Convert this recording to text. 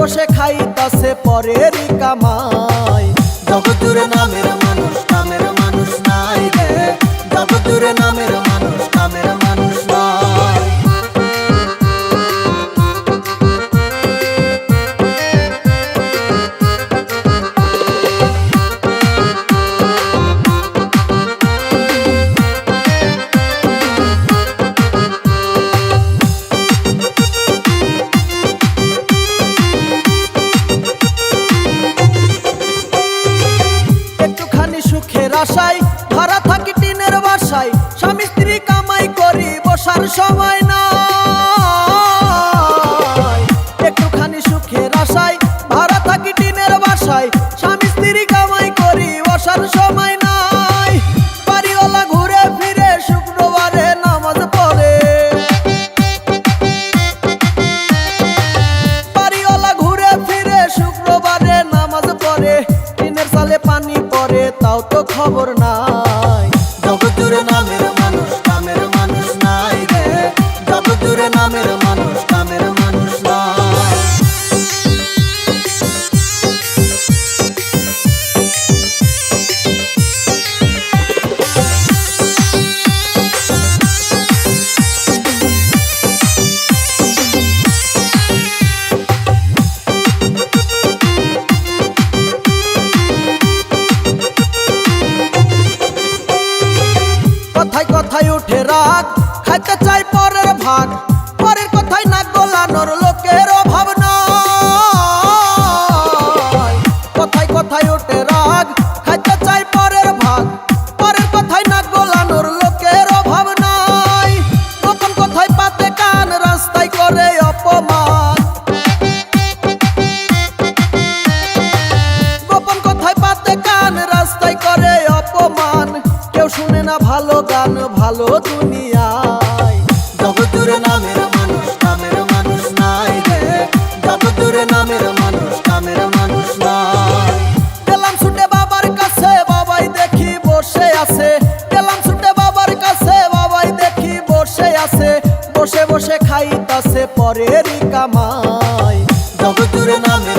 বসে খাইতাছে পরেরই কামাই। জগৎজুড়ে নামের মানুষ, কামের মানুষ নাই রে। জগৎজুড়ে নামের মানুষ, কামের মানুষ নাই। সুখের আশায় ভাড়া থাকি টিনের বাসায়, স্বামী স্ত্রী কামাই করি বসার সময় নাই। একটুখানি সুখের আশায় ভাড়া থাকি টিনের বাসায়, স্বামী স্ত্রী কামাই করি বসার সময় নাই। বাড়িওয়ালা ঘুরে ফিরে শুক্রবারে নামাজ পড়ে, বাড়িওয়ালা ঘুরে ফিরে শুক্রবারে নামাজ পড়ে। টিনের চালে পানি পড়ে তাও তো খবর নাই। জগৎজুড়ে নামের মানুষ, কামের মানুষ নাই রে। জগৎজুড়ে নামের মানুষ, কামের মানুষ নাই। কথায় কথায় উঠে রাগ, খাইতে চাই পরের ভাগ। পরের কথায় নাক গলানোর লোকের অভাব নাই। কথায় কথায় উঠে রাগ, খাইতে চাই পরের ভাগ। পরের কথায় নাক গলানোর লোকের অভাব নাই। গোপন কথায় পাতে কান, রাস্তায় করে অপমান। গোপন কথায় পাতে কান, রাস্তায় করে অপমান। কেউ শুনে না ভালো গান, ভালো দুনিয়ায়। জগৎজুড়ে নামের মানুষ, কামের মানুষ নাই রে। জগৎজুড়ে নামের মানুষ, কামের মানুষ নাই। গেলাম ছুটে বাবার কাছে, বাবাই দেখি বসে আছে। গেলাম ছুটে বাবার কাছে, বাবাই দেখি বসে আছে। বসে বসে খাইতাছে পরেরই কামাই। জগৎজুড়ে নামের